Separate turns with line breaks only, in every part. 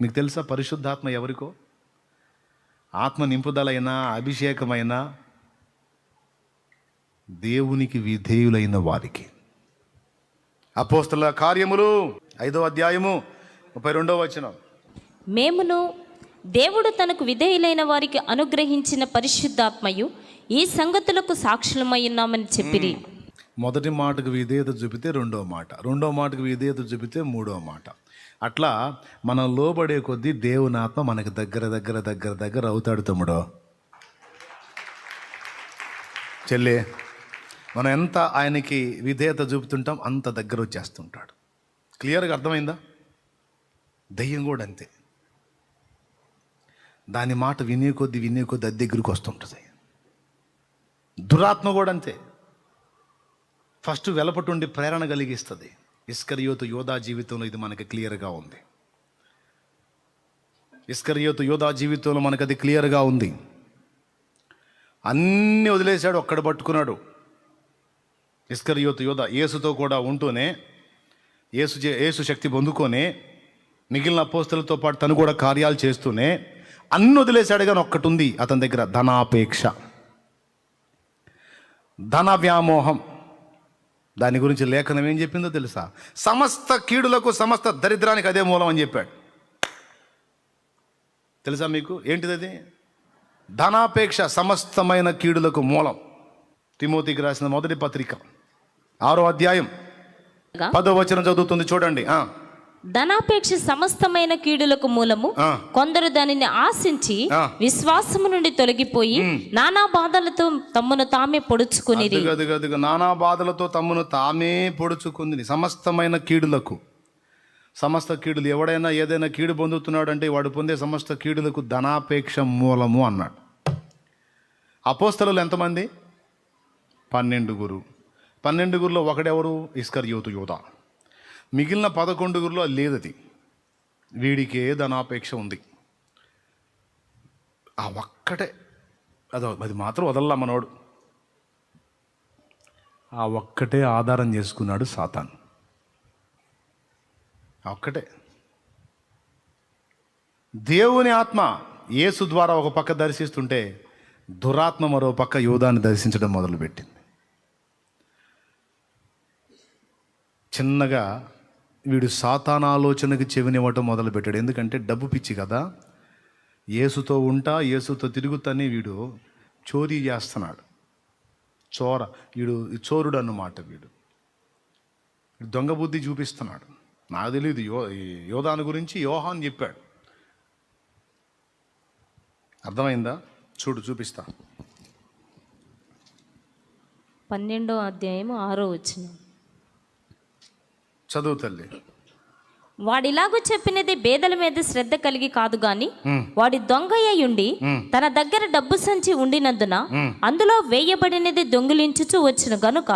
మీకు తెలుసా పరిశుద్ధాత్మ ఎవరికో? ఆత్మ నింపుదలైన అభిషేకమైన దేవునికి విధేయులైన వారికి. అపోస్తల కార్యములు 5వ అధ్యాయము 32వ వచనం.
మేమును దేవుడు తనకు విధేయులైన వారికి అనుగ్రహించిన పరిశుద్ధాత్మయు ఈ సంగతులకు సాక్షులమై ఉన్నామని చెప్పిరి.
మొదటి మాటకు విధేయత చూపితే రెండో మాట, రెండో మాటకు విధేయత చూపితే మూడో మాట. అట్లా మనం లోబడే కొద్దీ దేవుని ఆత్మ మనకి దగ్గర అవుతాడు. తమ్ముడో చెల్లే, మనం ఎంత ఆయనకి విధేయత చూపుతుంటాం అంత దగ్గర వచ్చేస్తుంటాడు. క్లియర్గా అర్థమైందా? దయ్యం కూడా అంతే. దాని మాట వినే కొద్దీ అది దగ్గరికి వస్తుంటుంది. దురాత్మ కూడా అంతే. ఫస్ట్ వెలపటుండి ప్రేరణ కలిగిస్తుంది. ఇస్కరియోతు యోధా జీవితంలో ఇది మనకి క్లియర్గా ఉంది. ఇస్కరియోతు యోధా జీవితంలో మనకు అది క్లియర్గా ఉంది. అన్నీ వదిలేశాడు, ఒక్కడ పట్టుకున్నాడు. ఇస్కరియోతు యోధా యేసుతో కూడా ఉంటూనే యేసు శక్తి పొందుకొనే మిగిలిన అపోస్తలతో పాటు తను కూడా కార్యాలు చేస్తూనే అన్ని వదిలేశాడు. కానీ ఒక్కటి ఉంది అతని దగ్గర, ధనాపేక్ష, ధన వ్యామోహం. దాని గురించి లేఖనం ఏం చెప్పిందో తెలుసా? సమస్త కీడులకు సమస్త దరిద్రానికి అదే మూలం అని చెప్పాడు. తెలుసా మీకు? ఏంటిది అది? ధనాపేక్ష సమస్తమైన కీడులకు మూలం. తిమోతికి రాసిన మొదటి పత్రిక 6వ అధ్యాయం 10వ వచనం చదువుతుంది చూడండి.
ధనాపేక్ష సమస్తమైన కీడులకు మూలము. కొందరు దానిని ఆశించి విశ్వాసము నుండి తొలగిపోయి నానా బాధలతో తమ్మును తామే పొడుచుకుని
నానా బాధలతో తమ్మును తామే పొడుచుకుంది. సమస్తమైన కీడులకు, సమస్త కీడులు, ఎవడైనా ఏదైనా కీడు పొందుతున్నాడు అంటే వాడు పొందే సమస్త కీడులకు ధనాపేక్ష మూలము అన్నాడు. అపోస్తలులు ఎంతమంది? 12. 12 ఒకడెవరు? ఇస్కరియోతు యోధా. మిగిలిన 11 లేదది. వీడికే ధనాపేక్ష ఉంది. ఆ ఒక్కటే, అది మాత్రం వదల్లా మనోడు. ఆ ఒక్కటే ఆధారం చేసుకున్నాడు సాతాను. ఆ ఒక్కటే. దేవుని ఆత్మ యేసు ద్వారా ఒక పక్క దర్శిస్తుంటే దురాత్మ మరో పక్క యోధాన్ని దర్శించడం మొదలుపెట్టింది. చిన్నగా వీడు సాతాను ఆలోచనకి చెవినివ్వటం మొదలుపెట్టాడు. ఎందుకంటే డబ్బు పిచ్చి కదా. యేసుతో ఉంటా, యేసుతో తిరుగుతానే వీడు చోరీ చేస్తున్నాడు. వీడు చోరుడు అన్నమాట. వీడు దొంగ బుద్ధి చూపిస్తున్నాడు. నాకు తెలియదు యోధాను గురించి యోహాన్ చెప్పాడు. అర్థమైందా? చూపిస్తా.
12వ అధ్యాయం 6వ వచనం
చదువు తల్లి.
వాడిలాగూ చెప్పినది బేదల మీద శ్రద్ధ కలిగి కాదు గాని వాడి దొంగయ్యుండి తన దగ్గర డబ్బు సంచి ఉండినందున అందులో వేయబడినది దొంగిలించుచు వచ్చిన గనుక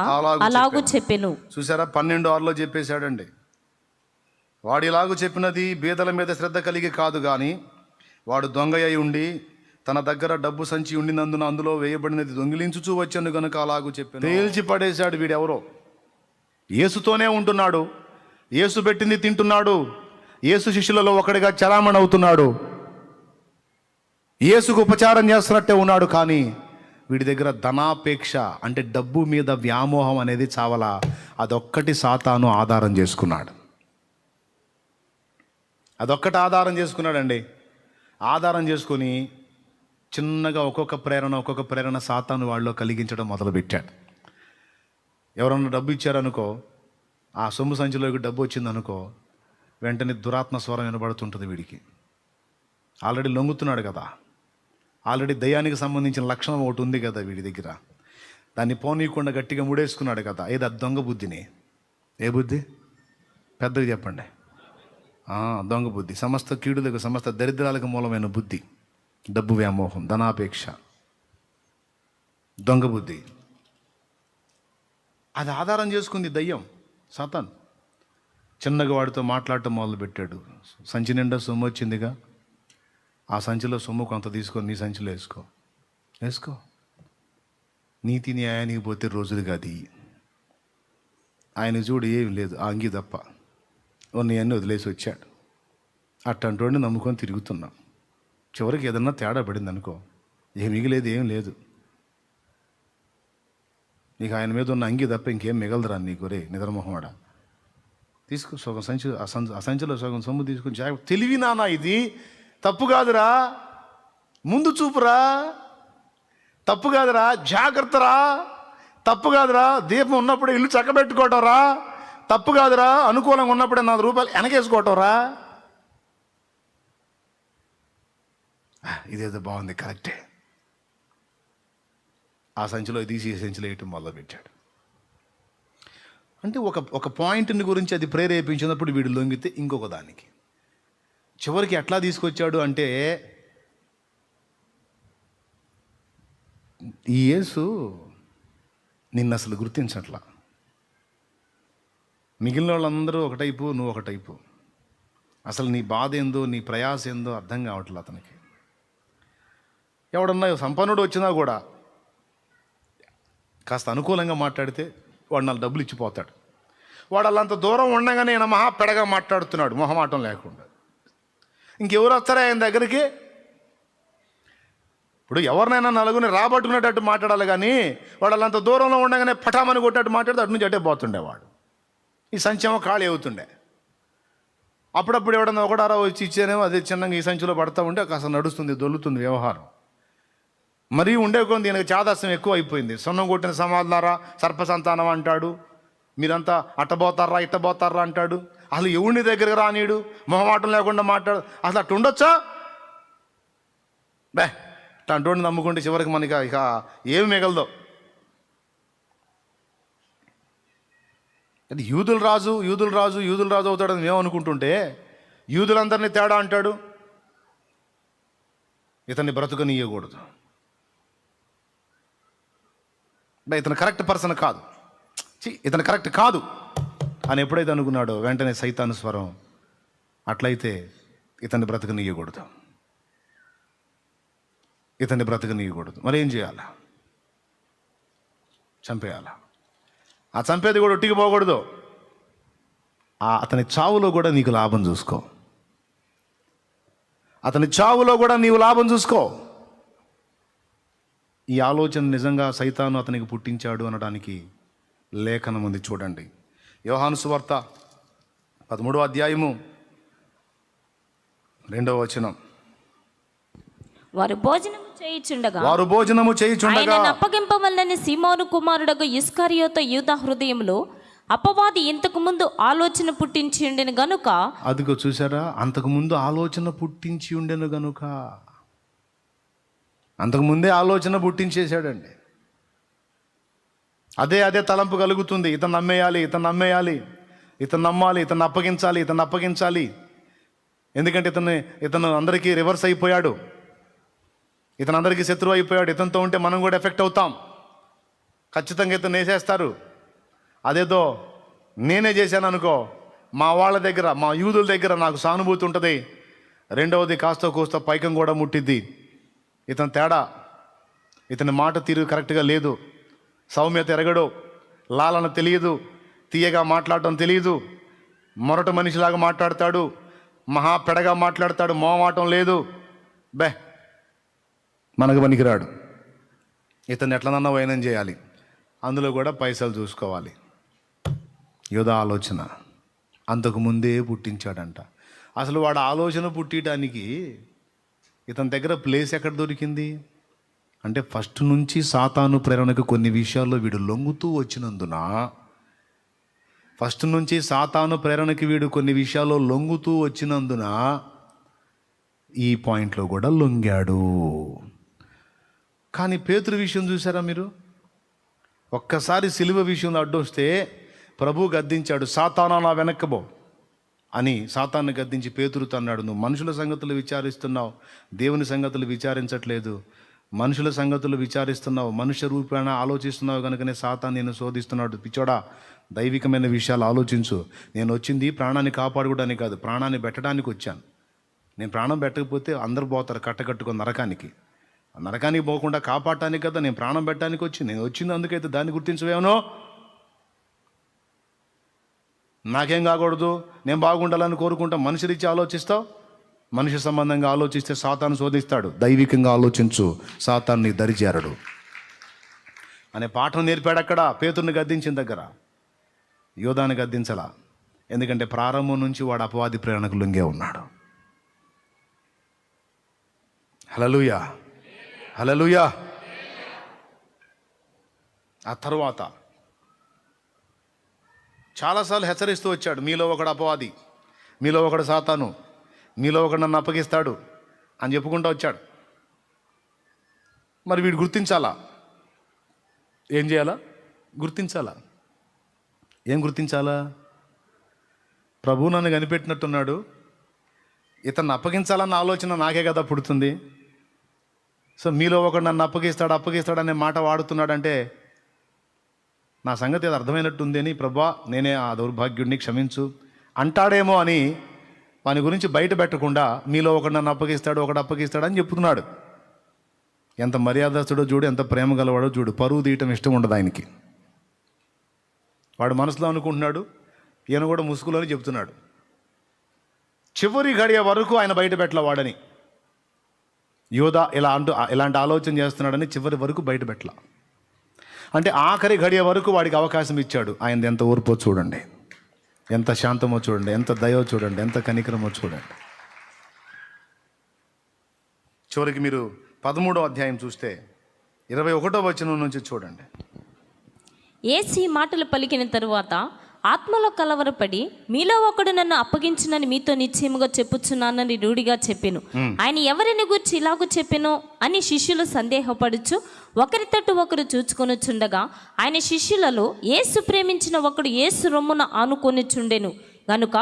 అలాగూ చెప్పెను.
చూసారా? 12:6 చెప్పేశాడండి. వాడిలాగూ చెప్పినది బేదల మీద శ్రద్ధ కలిగి కాదు గాని వాడు దొంగయ్య ఉండి తన దగ్గర డబ్బు సంచి ఉండినందున అందులో వేయబడినది దొంగిలించుచూ వచ్చాను గనుక అలాగూ చెప్పాను. తేల్చి పడేశాడు. వీడెవరో యేసుతోనే ఉంటున్నాడు, యేసు పెట్టింది తింటున్నాడు, యేసు శిష్యులలో ఒకడిగా చలామణి అవుతున్నాడు, యేసుకు ఉపచారం చేస్తున్నట్టే ఉన్నాడు. కానీ వీడి దగ్గర ధనాపేక్ష అంటే డబ్బు మీద వ్యామోహం అనేది చావలా. అదొక్కటి సాతాను ఆధారం చేసుకున్నాడు. అదొక్కటి ఆధారం చేసుకున్నాడండి. ఆధారం చేసుకొని చిన్నగా ఒక్కొక్క ప్రేరణ సాతాను వాళ్ళలో కలిగించడం మొదలుపెట్టాడు. ఎవరన్నా డబ్బు ఇచ్చారనుకో, ఆ సొమ్ము సంచిలోకి డబ్బు వచ్చిందనుకో, వెంటనే దురాత్మ స్వరం వినబడుతుంటుంది వీడికి. ఆల్రెడీ లొంగుతున్నాడు కదా, ఆల్రెడీ దయ్యానికి సంబంధించిన లక్షణం ఒకటి ఉంది కదా వీడి దగ్గర. దాన్ని పోనీయకుండా గట్టిగా ముడేసుకున్నాడు కదా. ఏది? అది దొంగ బుద్ధిని. ఏ బుద్ధి? పెద్దగా చెప్పండి. దొంగ బుద్ధి. సమస్త కీడులకు, సమస్త దరిద్రాలకు మూలమైన బుద్ధి డబ్బు వ్యామోహం, ధనాపేక్ష, దొంగ బుద్ధి. అది ఆధారం చేసుకుంది దయ్యం, సాతాను. చిన్నగా వాడితో మాట్లాడటం మొదలుపెట్టాడు. సంచి నిండా సొమ్ము వచ్చిందిగా, ఆ సంచిలో సొమ్ము కొంత తీసుకొని నీ సంచిలో వేసుకో. నీతి న్యాయానికి పోతే రోజులు కాదు. ఆయన చూడు ఏం లేదు, ఆ అంగి తప్ప. అన్నీ వదిలేసి వచ్చాడు. అట్టంటోడిని నమ్ముకొని తిరుగుతున్నాం. చివరికి ఏదన్నా తేడా పడింది అనుకో, ఏం మిగిలేదు, ఏం లేదు. నీకు ఆయన మీద ఉన్న అంగి తప్ప ఇంకేం మిగలదురా నీకు. రే నిద్రమొహమాడ, తీసుకో సగం సంచి, ఆ సంచిలో సగం సొమ్ము తీసుకుని జాగ్రత్త. తెలివి నానా, ఇది తప్పు కాదురా, ముందు చూపురా, తప్పు కాదురా, జాగ్రత్తరా, తప్పు కాదురా, దీపం ఉన్నప్పుడు ఇల్లు చక్కబెట్టుకోవటంరా, తప్పు కాదురా, అనుకూలంగా ఉన్నప్పుడే 4 రూపాయలు వెనకేసుకోవటంరా. ఇదేదో బాగుంది, కరెక్టే. ఆ సంచిలో తీసి ఈ సంచిలో వేయటం మొదలుపెట్టాడు. అంటే ఒక పాయింట్ని గురించి అది ప్రేరేపించినప్పుడు వీడు లొంగితే ఇంకొక దానికి, చివరికి ఎట్లా తీసుకొచ్చాడు అంటే, ఈ యేసు నిన్ను అసలు గుర్తించట్లా. మిగిలిన వాళ్ళందరూ ఒక టైపు, నువ్వు ఒక టైపు. అసలు నీ బాధ ఏందో, నీ ప్రయాస ఏందో అర్థం కావట్లేదు అతనికి. ఎవడన్నా సంపన్నుడు వచ్చినా కూడా కాస్త అనుకూలంగా మాట్లాడితే వాడు 4 డబ్బులు ఇచ్చిపోతాడు. వాడు అల్లంత దూరం ఉండగానే ఈయన మహా పెడగా మాట్లాడుతున్నాడు, మొహమాటం లేకుండా. ఇంకెవరు వస్తారా ఆయన దగ్గరికి? ఇప్పుడు ఎవరినైనా నలుగురిని రాబట్టుకునేటట్టు మాట్లాడాలి, కానీ వాడు అల్లంత దూరంలో ఉండగానే పటామని కొట్టేట్టు మాట్లాడితే అటు నుంచి అట్టే పోతుండేవాడు. ఈ సంచేమో ఖాళీ అవుతుండే. అప్పుడప్పుడు ఎవడన్నా ఒకటారా వచ్చి ఇచ్చేనేమో అదే చిన్నగా ఈ సంచిలో పడతా ఉంటే కాస్త నడుస్తుంది, దొల్లుతుంది వ్యవహారం. మరీ ఉండే కొంది ఈయనకి చాదస్యం ఎక్కువ అయిపోయింది. సొన్నం కొట్టిన సమాధానారా, సర్పసంతానం అంటాడు, మీరంతా అట్టబోతారా ఇట్టబోతారా అంటాడు. అసలు ఎవరిని దగ్గరకు రానీడు, మొహమాటం లేకుండా మాట్లాడు. అసలు అట్టు ఉండొచ్చా? బే అటువంటి నమ్ముకుంటే చివరికి మనకి ఇక ఏమి మిగలదో. అది యూదుల రాజు అవుతాడని మేము అనుకుంటుంటే, యూదులందరినీ తేడా అంటాడు. ఇతన్ని బ్రతుకనీయకూడదు, ఇతను కరెక్ట్ పర్సన్ కాదు, ఇతను కరెక్ట్ కాదు అని ఎప్పుడైతే అనుకున్నాడో వెంటనే సైతాను స్వరం, అట్లయితే ఇతన్ని బ్రతకనీయకూడదు. మరి ఏం చేయాలా? చంపేయాలా? ఆ చంపేది కూడా ఒట్టికి పోకూడదు. అతని చావులో కూడా నీకు లాభం చూసుకో. నీవు లాభం చూసుకో. ఈ ఆలోచన నిజంగా సైతాను అతనికి పుట్టించాడు అనడానికి లేఖనం ఉంది, చూడండి. యోహాను సువార్త 13వ అధ్యాయము 2వ వచనం.
వారు భోజనము చేయుచుండగా ఆయనను అప్పగింపవలెనని సీమోను కుమారుడగు ఇస్కరియోతు యూదా హృదయంలో అపవాది ఇంతకు ముందు ఆలోచన పుట్టించి ఉండెను గనుక.
అదిగో చూసారా, అంతకుముందు ఆలోచన పుట్టించి ఉండెను గనుక. అంతకుముందే ఆలోచన పుట్టించేశాడండి. అదే తలంపు కలుగుతుంది. ఇతను నమ్మేయాలి, ఇతను నమ్మాలి, ఇతను అప్పగించాలి. ఎందుకంటే ఇతను అందరికీ రివర్స్ అయిపోయాడు, ఇతను అందరికీ శత్రువు అయిపోయాడు. ఇతనితో ఉంటే మనం కూడా ఎఫెక్ట్ అవుతాం, ఖచ్చితంగా ఇతను వేసేస్తారు. అదేదో నేనే చేశాను అనుకో, మా వాళ్ళ దగ్గర, మా యూదుల దగ్గర నాకు సానుభూతి ఉంటుంది. రెండవది కాస్త కోస్త పైకం కూడా ముట్టిద్ది. ఇతను తేడా, ఇతని మాట తీరు కరెక్ట్గా లేదు, సౌమ్యత ఎరగడు, లాలన తెలియదు, తీయగా మాట్లాడటం తెలియదు, మొరట మనిషిలాగా మాట్లాడతాడు, మహా పెడగా మాట్లాడతాడు, మోమాటం లేదు. మనకు పనికిరాడు. ఇతను ఎట్లనన్నా వైనం చేయాలి, అందులో కూడా పైసలు చూసుకోవాలి. యోధా ఆలోచన అంతకుముందే పుట్టించాడంట. అసలు వాడు ఆలోచన పుట్టియడానికి ఇతని దగ్గర ప్లేస్ ఎక్కడ దొరికింది అంటే, ఫస్ట్ నుంచి సాతాను ప్రేరణకు కొన్ని విషయాల్లో వీడు లొంగుతూ వచ్చినందున, ఈ పాయింట్లో కూడా లొంగాడు. కానీ పేతురు విషయం చూసారా మీరు? ఒక్కసారి సిలువ విషయంలో అడ్డొస్తే ప్రభు గద్దించాడు, సాతానా నా వెనక్కబో అని. సాతాన్ని గద్దించి పేతురుతో అన్నాడు, నువ్వు మనుషుల సంగతులు విచారిస్తున్నావు, దేవుని సంగతులు విచారించట్లేదు. మనుషుల సంగతులు విచారిస్తున్నావు, మనుష్య రూపేణ ఆలోచిస్తున్నావు కనుకనే సాతాను నేను శోధిస్తున్నాడు. పిచ్చోడా, దైవికమైన విషయాలు ఆలోచించు. నేను వచ్చింది ప్రాణాన్ని కాపాడుకోవడానికి కాదు, ప్రాణాన్ని పెట్టడానికి వచ్చాను. నేను ప్రాణం పెట్టకపోతే అందరు పోతారు కట్టకట్టుకొని నరకానికి పోకుండా కాపాడటానికి కదా నేను ప్రాణం పెట్టడానికి నేను వచ్చింది. అందుకైతే దాన్ని గుర్తించవేమో. నాకేం కాకూడదు, నేను బాగుండాలని కోరుకుంటా, మనుషులిచ్చి ఆలోచిస్తావు. మనిషి సంబంధంగా ఆలోచిస్తే సాతాను శోధిస్తాడు, దైవికంగా ఆలోచించు, సాతాన్ని దరిచేరడు అనే పాఠం నేర్పాడు అక్కడ పేతురుని గద్దించిన దగ్గర. యోధాన్ని గద్దించలా, ఎందుకంటే ప్రారంభం నుంచి వాడు అపవాది ప్రేరణకు లొంగే ఉన్నాడు. హల్లెలూయా, హల్లెలూయా. ఆ తర్వాత చాలాసార్లు హెచ్చరిస్తూ వచ్చాడు, మీలో ఒకడు అపవాది, మీలో ఒకడు సాతాను, మీలో ఒకడు నన్ను అప్పగిస్తాడు అని చెప్పుకుంటూ వచ్చాడు. మరి వీడు గుర్తించాలా, ఏం చేయాలా? గుర్తించాలా. ఏం గుర్తించాలా? ప్రభు నన్ను కనిపెట్టినట్టున్నాడు, ఇతన్ని అప్పగించాలన్న ఆలోచన నాకే కదా పుడుతుంది. సో మీలో ఒకడు నన్ను అప్పగిస్తాడు అనే మాట వాడుతున్నాడంటే నా సంగతి అది అర్థమైనట్టుంది అని, ప్రభా నేనే ఆ దౌర్భాగ్యుడిని, క్షమించు అంటాడేమో అని వాని గురించి బయట పెట్టకుండా మీలో ఒకడు నన్ను అప్పగిస్తాడు అని చెప్తున్నాడు. ఎంత మర్యాదస్తుడో చూడు, ఎంత ప్రేమ గలవాడో చూడు. పరువు తీయటం ఇష్టం ఉండదు ఆయనకి. వాడు మనసులో అనుకుంటున్నాడు, ఈయన కూడా ముసుగులో చెప్తున్నాడు. చివరి గడియ వరకు ఆయన బయట పెట్టల వాడని, యోధా ఇలాంటి ఆలోచన చేస్తున్నాడని చివరి వరకు బయట పెట్టల. అంటే ఆఖరి గడియ వరకు వాడికి అవకాశం ఇచ్చాడు. ఆయనది ఎంత ఓర్పో చూడండి, ఎంత శాంతమో చూడండి, ఎంత దయో చూడండి, ఎంత కనికరమో చూడండి. చివరికి మీరు 13వ అధ్యాయం చూస్తే 21వ వచనం నుంచి చూడండి.
యేసు ఈ మాటలు పలికిన తరువాత ఆత్మలో కలవరపడి, మీలో ఒకడు నన్ను అప్పగించునని మీతో నిశ్చయముగా చెప్పుచున్నానని రూఢిగా చెప్పెను. ఆయన ఎవరిని గూర్చి ఇలాగూ చెప్పెనో అని శిష్యులు సందేహపడుచు ఒకరి తట్టు ఒకరు చూచుకొనుచుండగా, ఆయన శిష్యులలో యేసు ప్రేమించిన ఒకడు యేసు రొమ్మున ఆనుకొనిచుండెను గనుక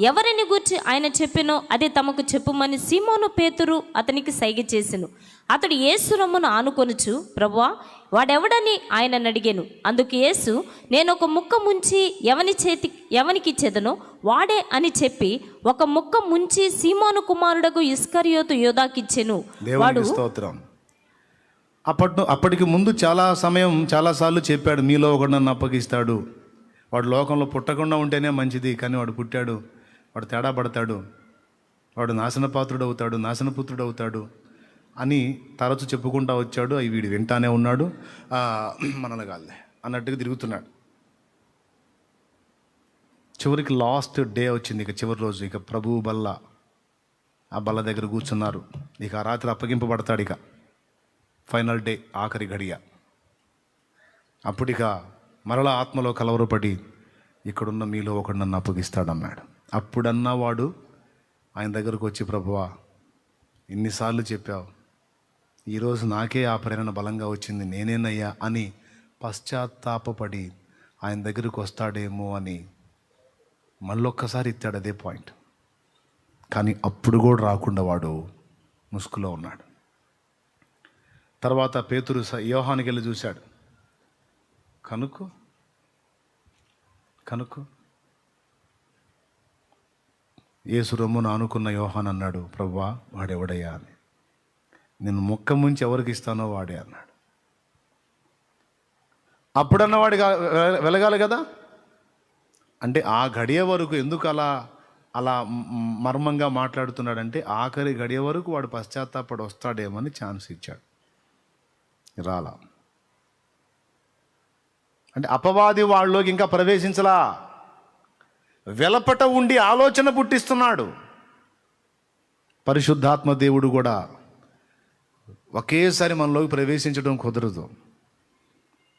ఎవరిని గూర్చి ఆయన చెప్పెనో అదే తమకు చెప్పుమని సీమోను పేతురు అతనికి సైగ చేసెను. అతడు యేసు రొమ్మును ఆనుకొనుచు, ప్రభువా వాడెవడని ఆయనను అడిగాను. అందుకు యేసు, నేను ఒక ముక్క ముంచి ఎవనికి ఇచ్చేదనో వాడే అని చెప్పి ఒక ముక్క ముంచి సీమోను కుమారుడకు ఇస్కరియోతు యోధాకిచ్చెను. వాడు
స్తోత్రం. అప్పటికి ముందు చాలాసార్లు చెప్పాడు, మీలో ఒకడు నన్ను అప్పగిస్తాడు, వాడు లోకంలో పుట్టకుండా ఉంటేనే మంచిది, కానీ వాడు పుట్టాడు, వాడు తేడా పడతాడు, వాడు నాశనపాత్రుడు అవుతాడు, నాశనపుత్రుడు అవుతాడు అని తరచు చెప్పుకుంటూ వచ్చాడు. అవి వీడు వింటానే ఉన్నాడు, మనలగాలే అన్నట్టుగా తిరుగుతున్నాడు. చివరికి లాస్ట్ డే వచ్చింది, ఇక చివరి రోజు, ఇక ప్రభువు బల్ల, ఆ బల్ల దగ్గర కూర్చున్నారు. ఇక ఆ రాత్రి అప్పగింపబడతాడు, ఇక ఫైనల్ డే, ఆఖరి గడియ. అప్పుడిక మరలా ఆత్మలో కలవరపడి, ఇక్కడున్న మీలో ఒకడు నన్ను అప్పగిస్తాడన్నాడు. అప్పుడన్నా వాడు ఆయన దగ్గరకు వచ్చి, ప్రభువా ఇన్నిసార్లు చెప్పావు, ఈరోజు నాకే ఆ ప్రేరణ బలంగా వచ్చింది, నేనేనయ్యా అని పశ్చాత్తాపపడి ఆయన దగ్గరకు వస్తాడేమో అని మళ్ళొక్కసారి ఇస్తాడు అదే పాయింట్. కానీ అప్పుడు కూడా రాకుండా వాడు ముసుగులో ఉన్నాడు. తర్వాత పేతురు యోహానికి వెళ్ళి చూశాడు. కనుక్కో యేసు రొమ్మును ఆనుకున్న యోహాన్ అన్నాడు, ప్రభువా వాడెవడయ్యా అని. నేను మొక్క ముంచి ఎవరికి ఇస్తానో వాడే అన్నాడు. అప్పుడన్న వాడికి వెలగాలి కదా. అంటే ఆ గడియ వరకు ఎందుకు అలా మర్మంగా మాట్లాడుతున్నాడంటే, ఆఖరి గడియ వరకు వాడు పశ్చాత్తాపడి వస్తాడేమని ఛాన్స్ ఇచ్చాడు, రాలా. అంటే అపవాది వాళ్ళలోకి ఇంకా ప్రవేశించలా, వెలపట ఉండి ఆలోచన పుట్టిస్తున్నాడు. పరిశుద్ధాత్మ దేవుడు కూడా ఒకేసారి మనలోకి ప్రవేశించడం కుదరదు.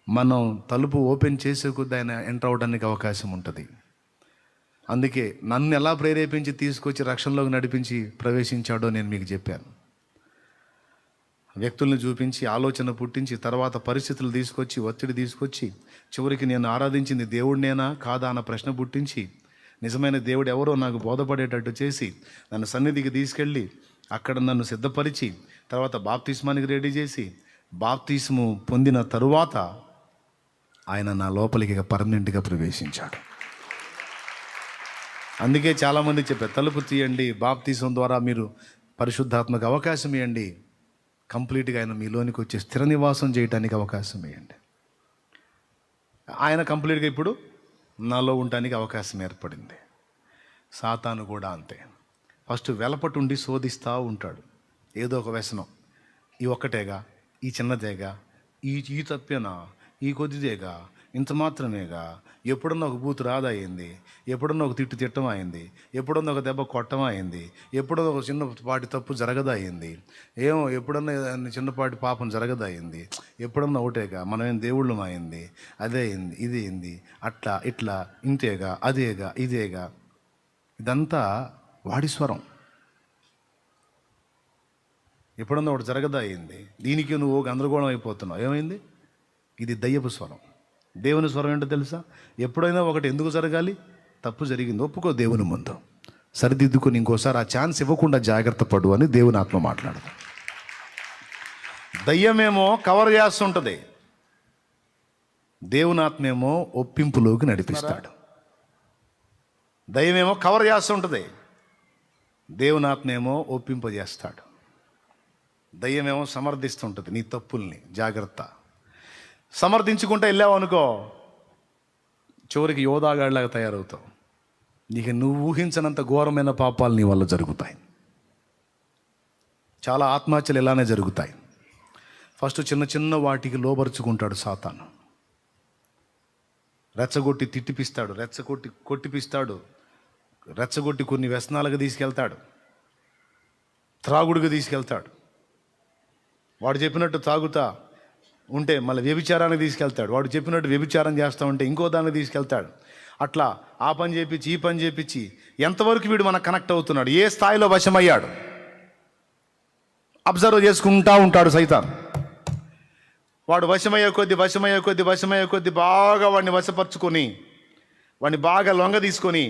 మనం తలుపు ఓపెన్ చేసే కొద్ది ఆయన ఎంటర్ అవడానికి అవకాశం ఉంటుంది. అందుకే నన్ను ఎలా ప్రేరేపించి తీసుకొచ్చి రక్షణలోకి నడిపించి ప్రవేశించాడో నేను మీకు చెప్పాను. వ్యక్తుల్ని చూపించి, ఆలోచన పుట్టించి, తర్వాత పరిస్థితులు తీసుకొచ్చి, ఒత్తిడి తీసుకొచ్చి, చివరికి నేను ఆరాధించింది దేవుడినేనా కాదా అన్న ప్రశ్న పుట్టించి, నిజమైన దేవుడు ఎవరో నాకు బోధపడేటట్టు చేసి, నన్ను సన్నిధికి తీసుకెళ్ళి అక్కడ నన్ను సిద్ధపరిచి, తర్వాత బాప్తిస్మానికి రెడీ చేసి, బాప్తిస్ము పొందిన తరువాత ఆయన నా లోపలికి పర్మనెంట్గా ప్రవేశించాడు. అందుకే చాలామంది చెప్పారు, తలుపు తీయండి, బాప్తిసం ద్వారా మీరు పరిశుద్ధాత్మకు అవకాశం ఇవ్వండి, కంప్లీట్గా ఆయన మీలోనికి వచ్చి స్థిర నివాసం చేయడానికి అవకాశం ఇవ్వండి. ఆయన కంప్లీట్గా ఇప్పుడు నాలో ఉండటానికి అవకాశం ఏర్పడింది. సాతాను కూడా అంతే. ఫస్ట్ వెలపటుండి శోధిస్తూ ఉంటాడు. ఏదో ఒక వ్యసనం, ఈ ఒక్కటేగా, ఈ చిన్నదేగా, ఈ తప్పేనా, ఈ కొద్దిదేగా, ఇంత మాత్రమేగా, ఎప్పుడన్నా ఒక బూతు రాదా అయింది, ఎప్పుడన్నా ఒక తిట్టు తిట్టం అయింది, ఎప్పుడన్నా ఒక దెబ్బ కొట్టం అయింది, ఎప్పుడన్నా ఒక చిన్నపాటి తప్పు జరగదా అయింది, ఏమో ఎప్పుడన్నా చిన్నపాటి పాపం జరగదా అయింది, ఎప్పుడన్నా ఒకటేగా, మనమేం దేవుళ్ళం అయింది, అదే అయింది, ఇది అయింది, అట్లా ఇట్లా, ఇంతేగా, అదేగా, ఇదేగా. ఇదంతా వాడి స్వరం. ఎప్పుడన్నా ఒకటి జరగదా అయింది, దీనికి నువ్వు గందరగోళం అయిపోతున్నావు, ఏమైంది? ఇది దయ్యపు స్వరం. దేవుని స్వరం ఏంటో తెలుసా? ఎప్పుడైనా ఒకటి ఎందుకు జరగాలి? తప్పు జరిగింది, ఒప్పుకో దేవుని ముందు, సరిదిద్దుకొని ఇంకోసారి ఆ ఛాన్స్ ఇవ్వకుండా జాగ్రత్త పడు అని దేవుని ఆత్మ మాట్లాడదు. దయ్యమేమో కవర్ చేస్తుంటుంది, దేవుని ఆత్మేమో ఒప్పింపులోకి నడిపిస్తాడు. దయ్యమేమో కవర్ చేస్తుంటుంది, దేవుని ఆత్మేమో ఒప్పింపజేస్తాడు. దయ్యమేమో సమర్థిస్తుంటుంది నీ తప్పుల్ని, జాగ్రత్త. సమర్థించుకుంటూ వెళ్ళావు అనుకో, చివరికి యోధాగాడిలాగా తయారవుతావు. నీకు నువ్వు ఊహించనంత ఘోరమైన పాపాలు నీ వల్ల జరుగుతాయి. చాలా ఆత్మహత్యలు ఇలానే జరుగుతాయి. ఫస్ట్ చిన్న చిన్న వాటికి లోబరుచుకుంటాడు సాతాను. రెచ్చగొట్టి తిట్టిపిస్తాడు, రెచ్చగొట్టి కొట్టిపిస్తాడు, రెచ్చగొట్టి కొన్ని వ్యసనాలకు తీసుకెళ్తాడు, త్రాగుడికి తీసుకెళ్తాడు. వాడు చెప్పినట్టు తాగుతా ఉంటే మళ్ళీ వ్యభిచారానికి తీసుకెళ్తాడు, వాడు చెప్పినట్టు వ్యభిచారం చేస్తూ ఉంటే ఇంకో దానికి తీసుకెళ్తాడు. అట్లా ఆ పని చేపించి ఈ పని చేపించి ఎంతవరకు వీడు మనకు కనెక్ట్ అవుతున్నాడు, ఏ స్థాయిలో వశమయ్యాడు అబ్జర్వ్ చేసుకుంటూ ఉంటాడు సైతాన్. వాడు వశమయ్యే కొద్ది బాగా వాడిని వశపరుచుకొని, వాడిని బాగా లొంగ తీసుకొని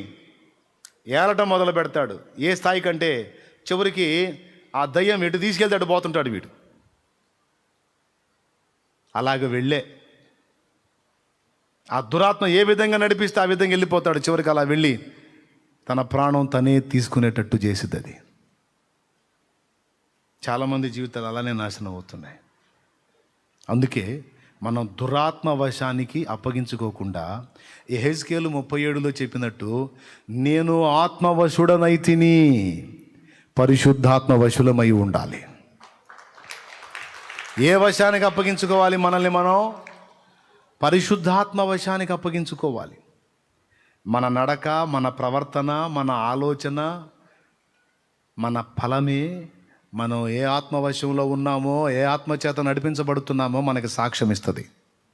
ఏలటం మొదలు పెడతాడు. ఏ స్థాయి కంటే చివరికి ఆ దయ్యం ఎటు తీసుకెళ్తాడు పోతుంటాడు వీడు. అలాగ వెళ్ళే ఆ దురాత్మ ఏ విధంగా నడిపిస్తే ఆ విధంగా వెళ్ళిపోతాడు. చివరికి అలా వెళ్ళి తన ప్రాణం తనే తీసుకునేటట్టు చేసింది అది. చాలామంది జీవితాలు అలానే నాశనం అవుతున్నాయి. అందుకే మనం దురాత్మ వశానికి అప్పగించుకోకుండా యెహెజ్కేలు 37లో చెప్పినట్టు, నేను ఆత్మవశుడనైతిని, పరిశుద్ధాత్మ వశులమై ఉండాలి. ఏ వశానికి అప్పగించుకోవాలి? మనల్ని మనం పరిశుద్ధాత్మ వశానికి అప్పగించుకోవాలి. మన నడక, మన ప్రవర్తన, మన ఆలోచన, మన ఫలమే మనం ఏ ఆత్మవశంలో ఉన్నామో, ఏ ఆత్మచేత నడిపించబడుతున్నామో మనకి సాక్ష్యం ఇస్తుంది.